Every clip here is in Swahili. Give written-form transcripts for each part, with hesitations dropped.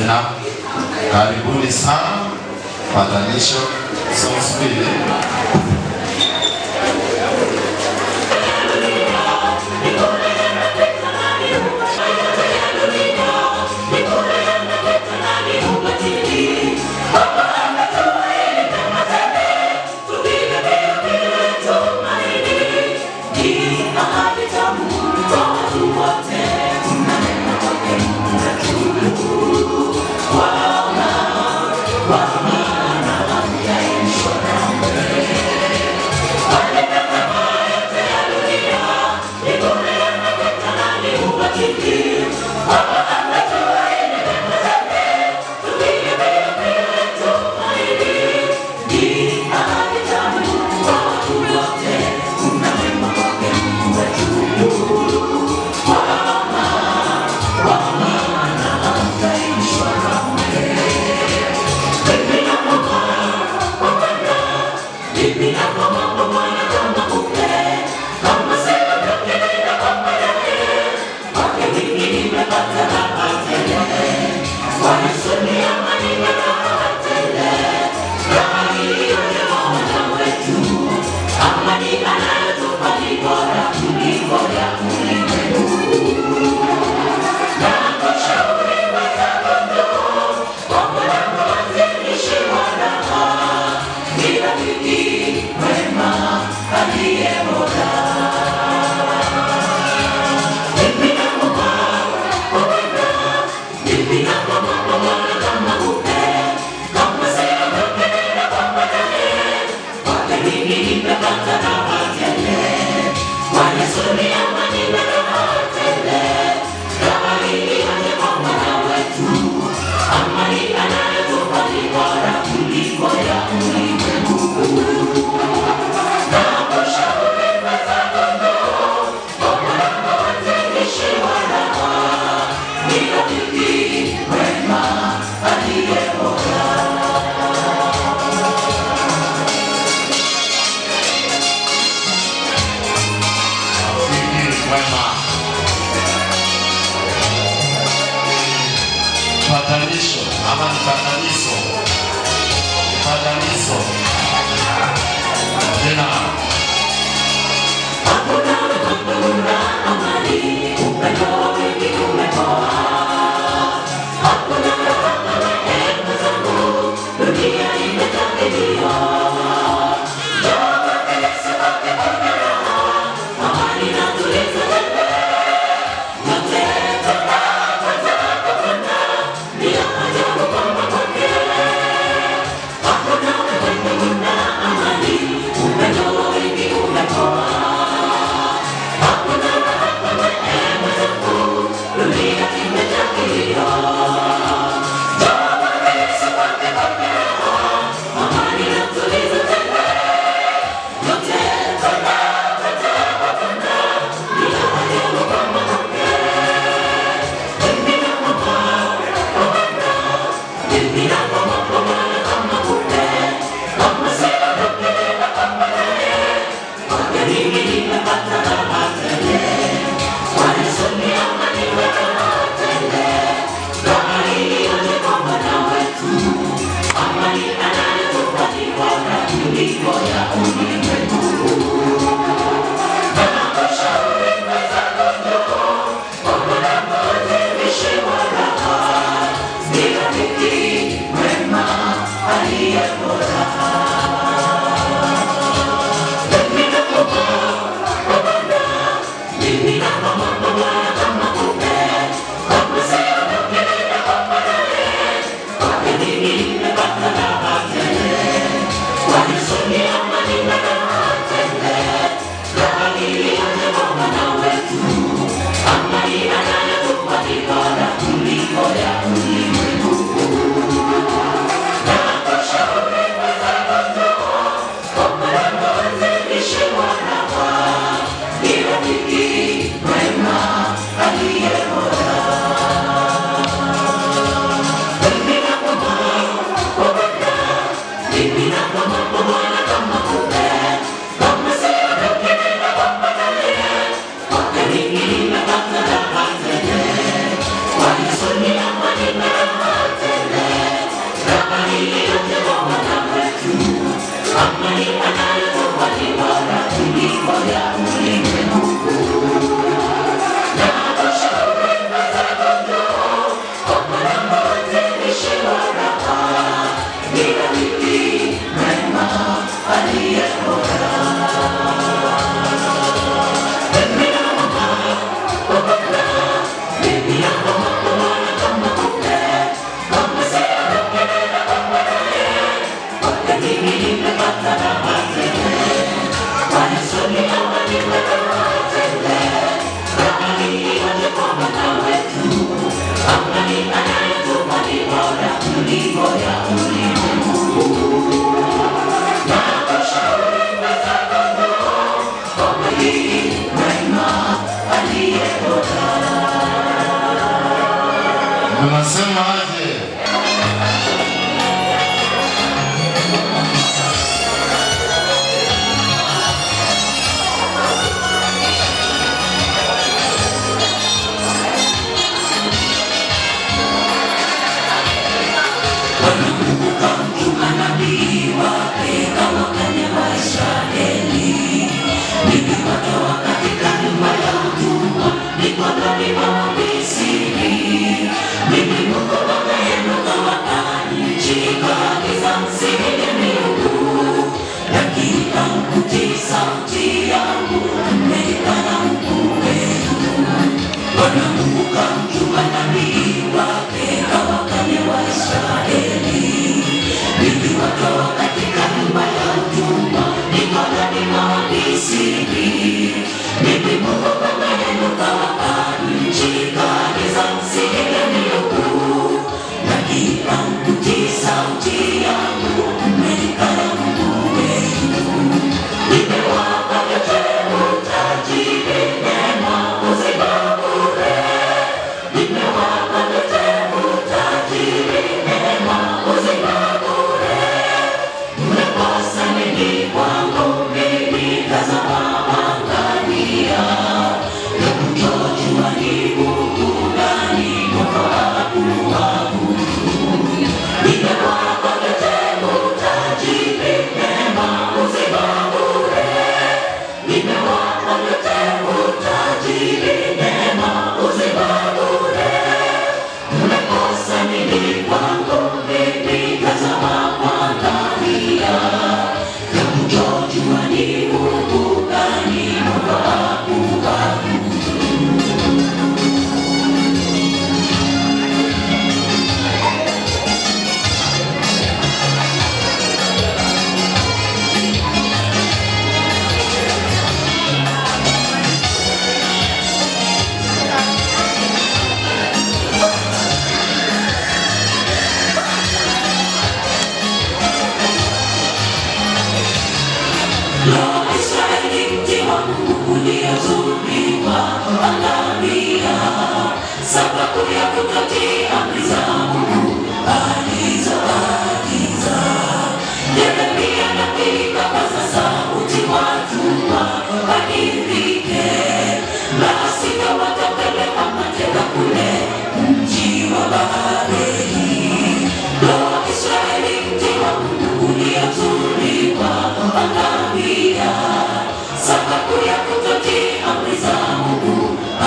Tena karibuni sana patanisho Songspili. Patanisho ama ni pataniso. Pataniso. Tena. Hakuna amani upendo wengi umepoa. Hakuna rehema zangu dunia imetabiriwa. Mwema maandiko ya ulimwengu na kushauri wenzako kwa kweli mwema aliye bora. Unasema aje? Sababu ya kutotii amri za Mungu alizoagiza. Yeremia nabii kapaza sauti, watu wabadilike, la sivyo watapelekwa mateka kule mji wa Babeli. Israeli mji wa Mungu uliotuliwa, angamia. Sababu ya kutotii amri za Mungu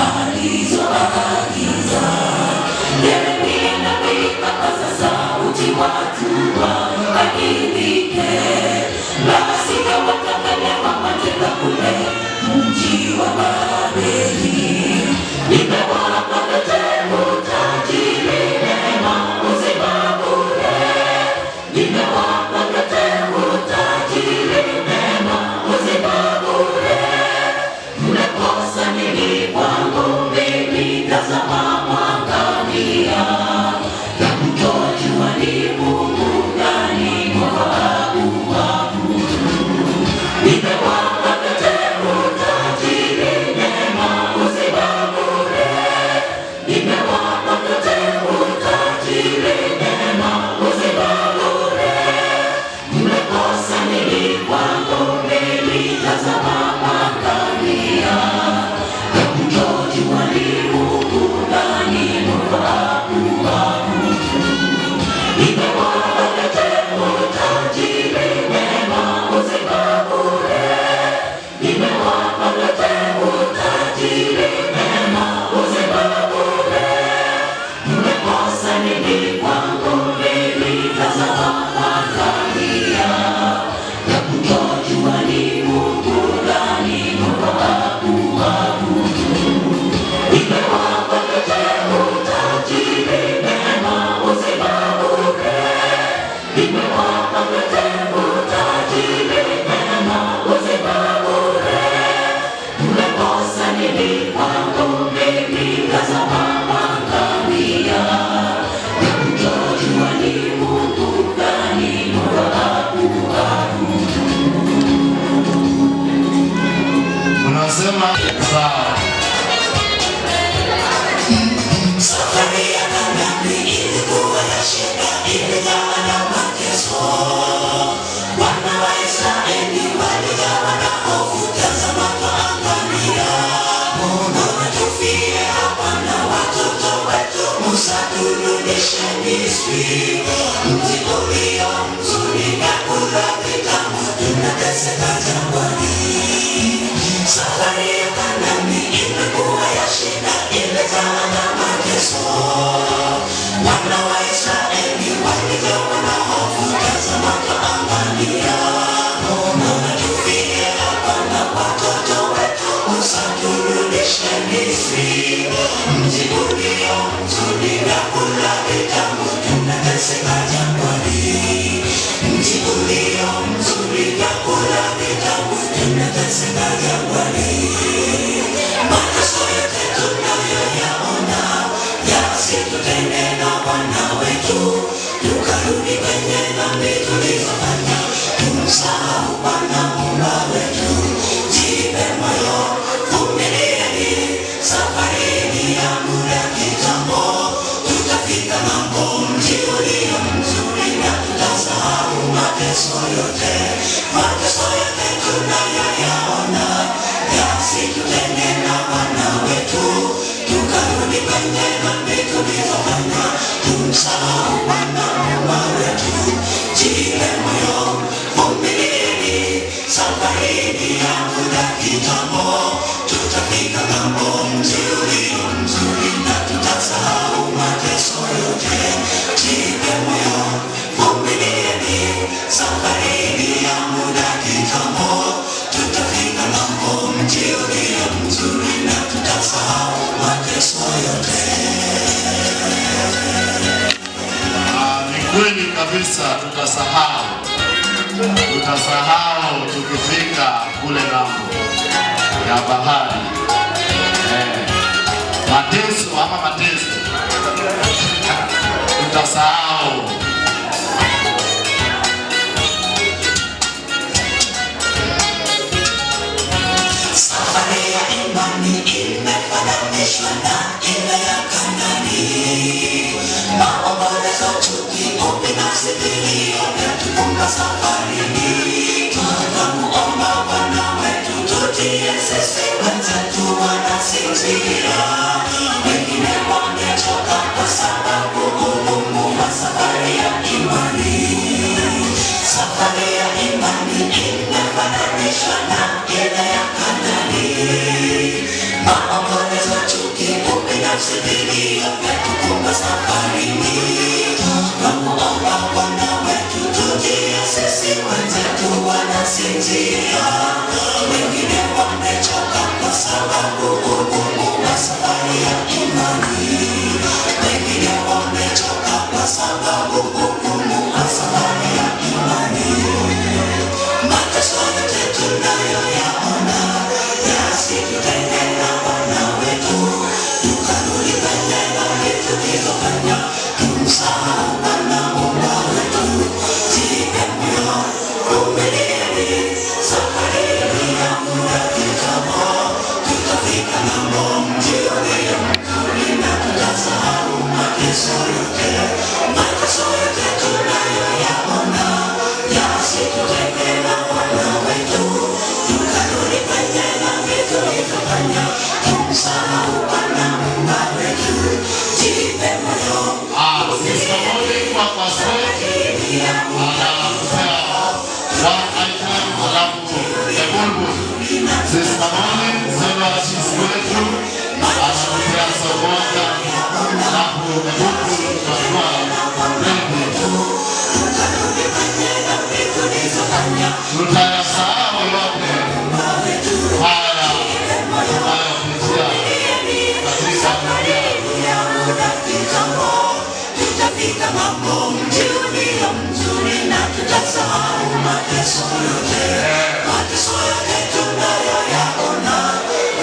alizoagiza. Yeremia nabii Misri, mji ulio mzuri, vyakula vitamu, tunateseka jangwani. Safari ya Kanaani ilikuwa ya shida, ilejaa na mateso. Wana wa Israeli walijawa na hofu, tazama twaangamia. Mbona tufie hapa na watoto wetu, usaturudishe Misri, mji ulio mzuri, vyakula vitamu, tunateseka jangwani. Mji ulio mzuri, vyakula vitamu, tunateseka jangwani. Mateso yote tunayoyaona yasitutenge na Bwana wetu, tukarudi kwenye dhambi tulizofanya, tumsahau Bwana Muumba wetu. Jipe moyo, vumilieni, safari ni ya muda kitambo, tutafika ng'ambo, mji ulio mzuri, na tutasahau mateso yote. Mateso yote tunayoyaona yasitutenge na Bwana wetu, tukarudi kwenye dhambi tulizofanya, tumsahau Bwana Muumba wetu. Jipe moyo, vumilieni, safari ni ya muda kitambo, tutafika ng'ambo, mji ulio mzuri, na tutasahau mateso yote. Jipe moyo, vumilieni, safari ni ya muda kitambo, tutafika ng'ambo, mji ulio mzuri, na tutasahau mateso yote. Ni kweli kabisa, tutasahau tukifika kule ng'ambo ya bahari. Mateso tutasahau. Safari ya imani imefananishwa na ile ya Kanaani. Maombolezo, chuki, ubinafsi, vilio vyatufunga safarini. Tunamuomba Bwana wetu, tutie sisi wenzetu wanasinzia. Wengine wamechoka kwa sababu ugumu wa safari ya imani. Safari ya imani imefananishwa na ile ya Kanaani. Maombolezo, chuki, ubinafsi, vilio vyatufunga safarini. Tunamuomba Bwana wetu, tutie sisi wenzetu wanasinzia. Wengine wamechoka kwa sababu ugumu wa safari ya imani. Wengine wamechoka kwa sababu ugumu wa safari ya imani. Mateso yote tunayoyaona yasitutenge na Bwana wetu, tukarudi kwenye dhambi tulizofanya, tumsahau Bwana Muumba wetu. Jipe moyo, vumilieni, safari ni ya muda kitambo, tutafika ng'ambo, mji ulio mzuri, na tutasahau mateso yote. Mateso yote tunayoyaona yasitutenge na Bwana wetu, tukarudi kwenye dhambi tulizofanya, tumsahau Bwana Muumba wetu. Jipe moyo, Sister Molly kwa passport anakupea one item, alafu Ebulbul. Sister Molly mzee wa sisi wetu anakupea somoja, alafu Ebulbul kwa tutayasahau yote haya tunayopitia katika dunia. Tutafika ng'ambo, mji ulio mzuri, na tutasahau mateso yote. Mateso yote tunayoyaona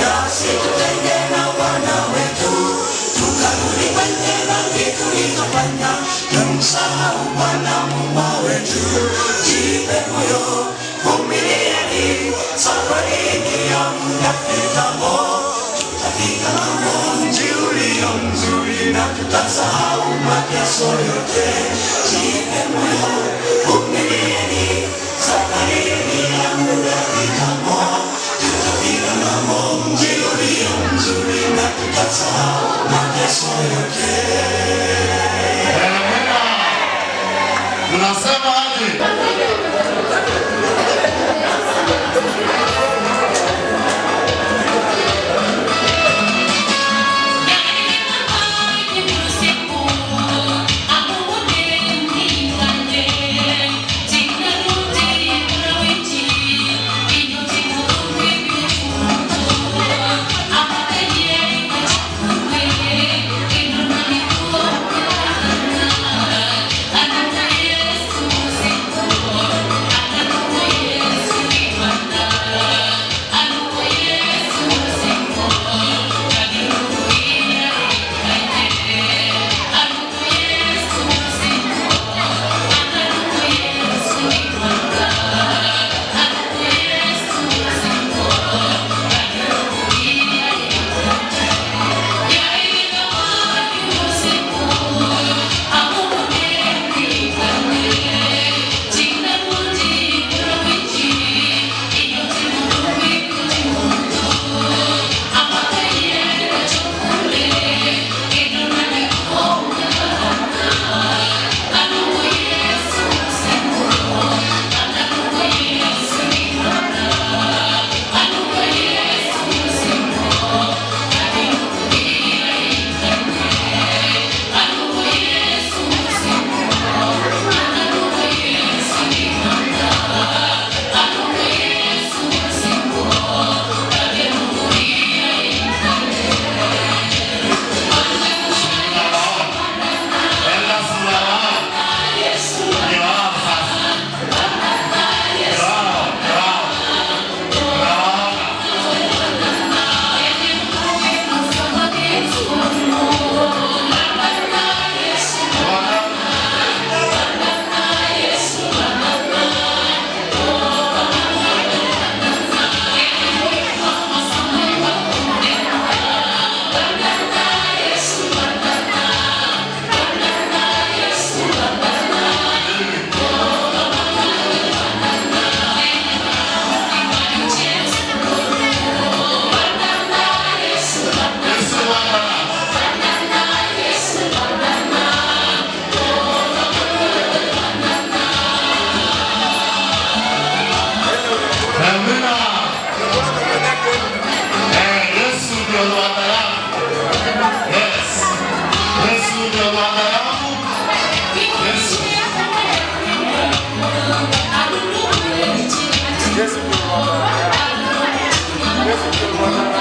yasitutenge na Bwana wetu, tukarudi kwenye dhambi tulizofanya, tumsahau Bwana Muumba wetu. Jipe moyo, vumilieni, safari ni ya muda kitambo, tutafika ng'ambo, mji ulio mzuri, na tutasahau mateso yote. Jipe moyo, vumilieni, safari ni ya muda kitambo, tutafika ng'ambo, mji ulio mzuri, na tutasahau mateso yote. ndio Bwana yangu. Yes. Yesu ndio Bwana yangu. Yesu. Yesu ndio Bwana yangu. Yesu ndio Bwana yangu.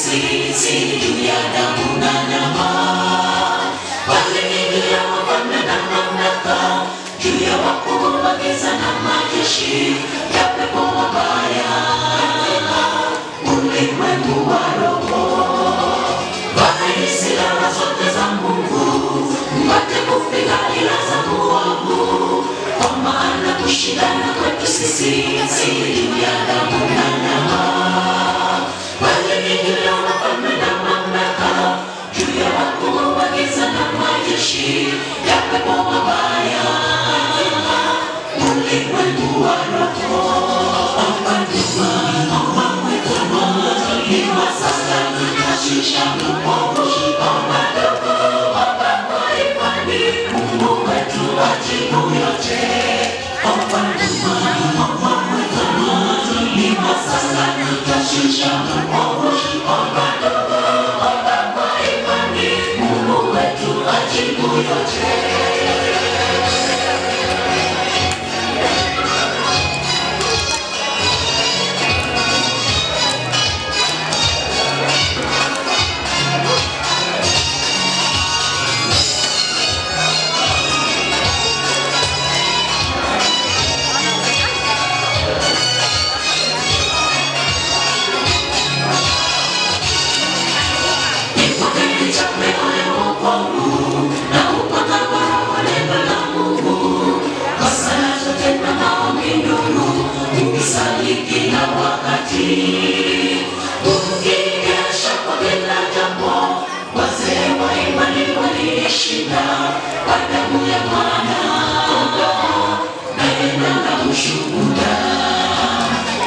si juu ya damu na nyama, bali ni juu ya wafalme na mamlaka, juu ya wakuu wa giza na majeshi ya pepo wabaya, ulimwengu wa roho. Vaeni silaha zote za Mungu, mpate kupiga ila za muovu, kwa maana kushindana kwetu sisi si juu ya damu na nyama, bali ni juu ya wafalme na mamlaka, juu ya wakuu wa giza na majeshi ya pepo wabaya, ulimwengu wa roho. Shusha mwovu, omba ndogo, omba kwa imani, Mungu wetu ajibu yote. Omba nduma, omba mwema, ni masasa tutashusha mwovu, omba ndogo, omba kwa imani, Mungu wetu ajibu yote. Kila wakati ukikesha kwa kila jambo, wazee wa imani walishinda kwa damu ya Mwana-Kondoo na neno la ushuhuda.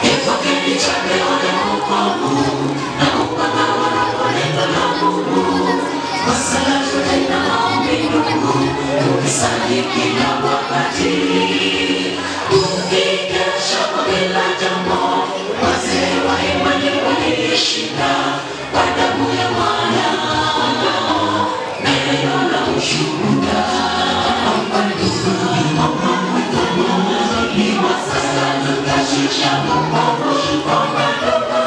Ipokeni chakula cha wokovu na upanga wa Roho, neno la Mungu, kwa sala zote na maombi ndugu, ukisali kila wakati ukikesha kwa kila jambo, wazee wa imani walishinda kwa damu ya Mwana-Kondoo na neno la ushuhuda. Omba ndugu, omba mwema, ni sasa tutashusha mwovu, omba ndugu,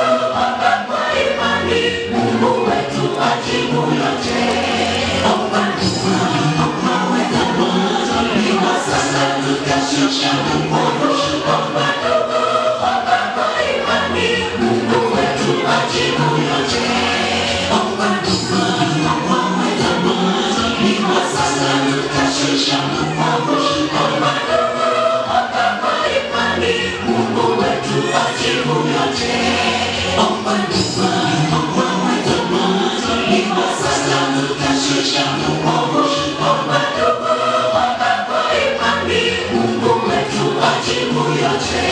omba kwa imani, Mungu wetu ajibu yote. Omba ndugu, omba mwema, ni sasa tutashusha mwovu, omba ndugu, omba kwa imani, Mungu wetu ajibu yote. Omba ndugu, omba mwema, ni sasa tutashusha mwovu, omba ndugu, omba kwa imani, Mungu wetu ajibu yote. Omba ndugu, omba mwema, ni sasa tutashusha mwovu, omba ndugu, omba kwa imani, Mungu wetu ajibu yote.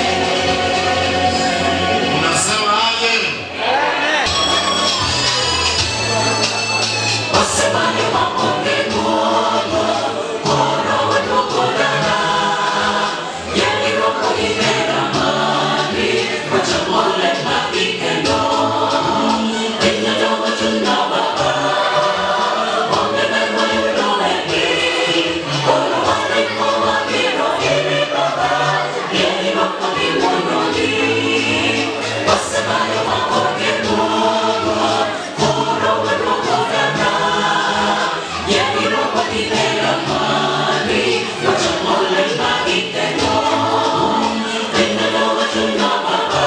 Unasema aje? Wasemaje waombe Mungu, kono wadogo dada, yani roho imeramani, wacha mole mapikendo, ina dogo tuna baba, ombe mema yuno eki, kono wale kwa kiro ili baba, yani roho ni mwanoni. Wasemaje waombe Mungu, kono wadogo dada, yani roho imeramani, wacha mole mapikendo, ina dogo tuna baba,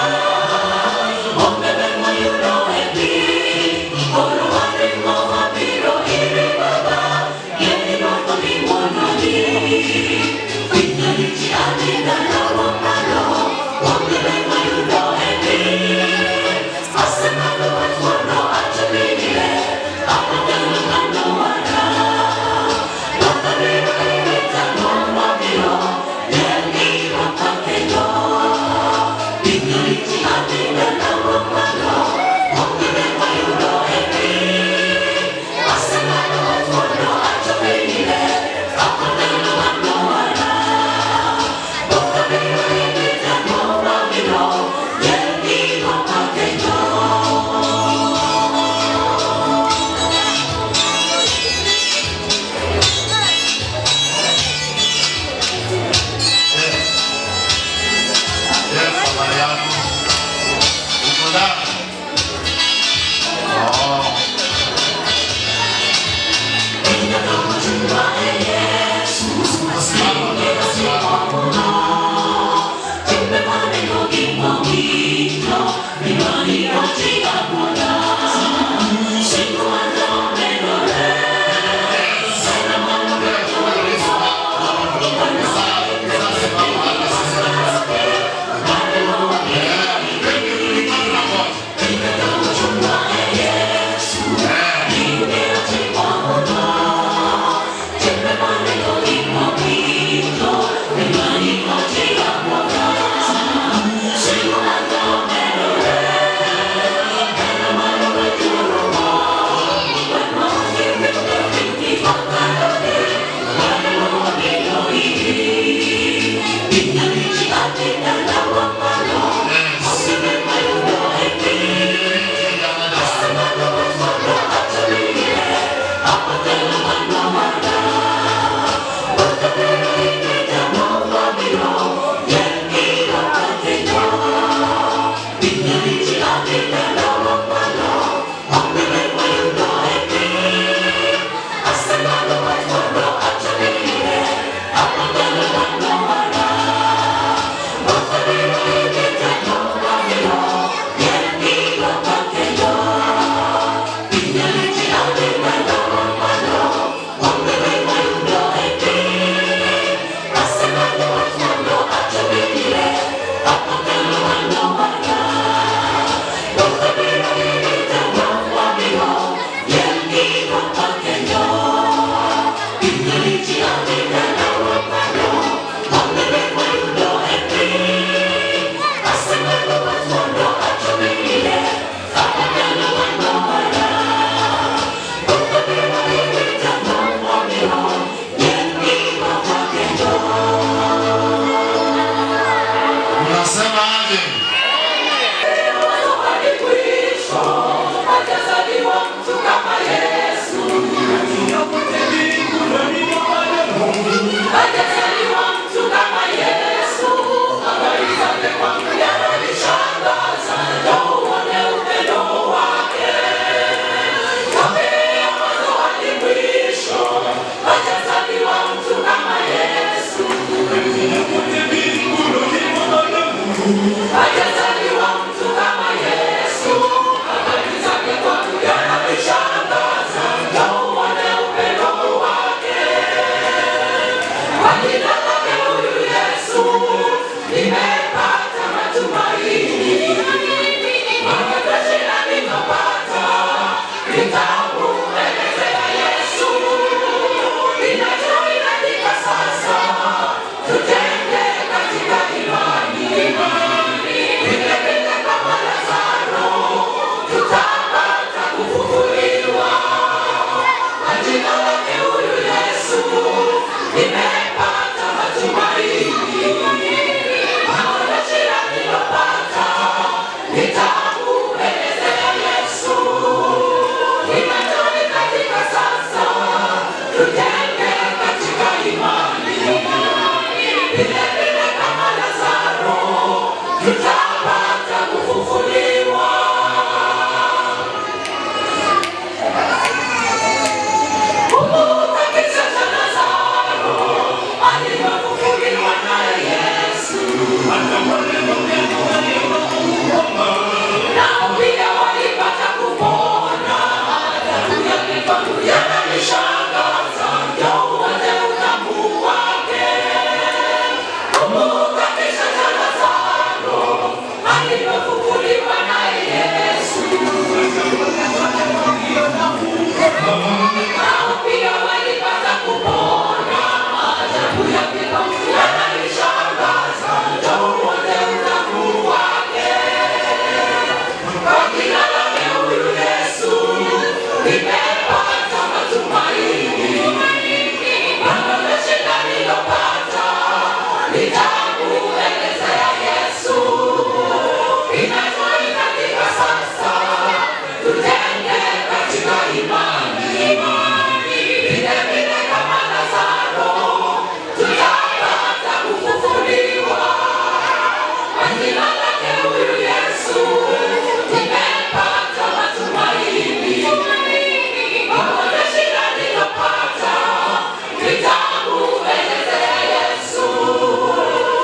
ombe mema yuno eki, kono wale kwa kiro ili baba, yani roho ni mwanoni. Finality adida na wapalo, ombe mema yuno eki, asemalo watuono atumile, apagano kando wana, wakarira ileta nomba miro, yani wapakendo. Finality adida na wapalo, ombe mema yuno eki, asemalo watuono atumile, apagano kando wana, Yesu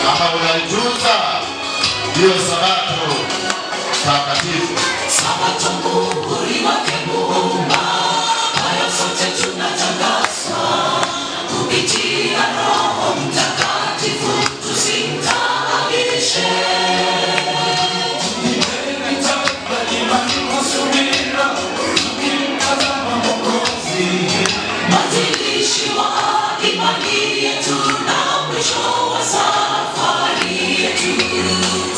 kama unaitunza hiyo sabato takatifu. Sabato muhuri wake Muumba, hayo sote tunatangaza kupitia Roho Mtakatifu, tusimtaabishe. Mwanzilishi wa imani yetu na mwisho wa safari yetu.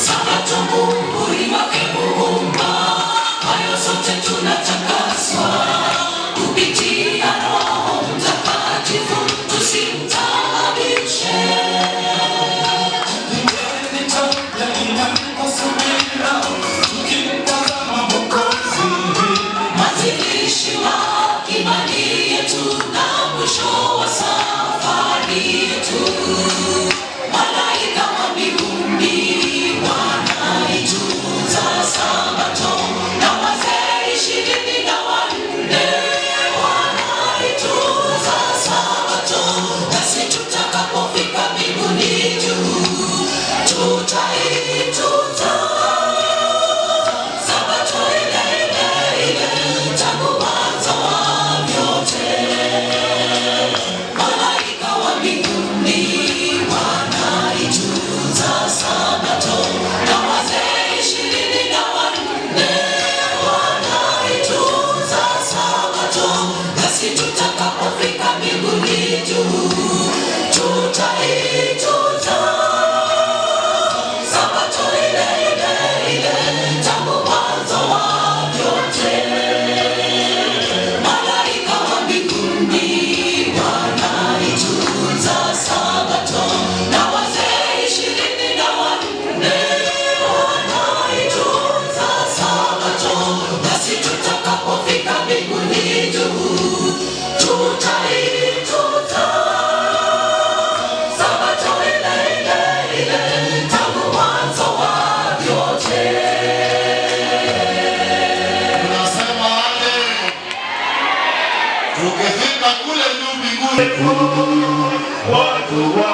Sabato muhuri wake Muumba, hayo sote tunatakaswa kupitia Roho Mtakatifu, tusimtaabishe. Mwanzilishi wa imani yetu na mwisho wa safari yetu. Malaika wa mbinguni wanaitunza sabato, na wazee 24 wanaitunza sabato. Nasi tutakapofika mbinguni juu, tutaitunza sabato ile tangu mwanzo wa vyote. Malaika wa mbinguni wanaitunza sabato, na wazee 24 wanaitunza sabato. Nasi tutakapofika mbinguni juu, tutaitunza sabato ile tangu mwanzo wa vyote. Malaika wa mbinguni wanaitunza sabato, na wazee 24 wanaitunza sabato. Nasi tutakapofika mbinguni juu, tutaitunza sabato ile tangu mwanzo wa vyote. Tunasema amen. Tukifika kule juu mbinguni, watu wa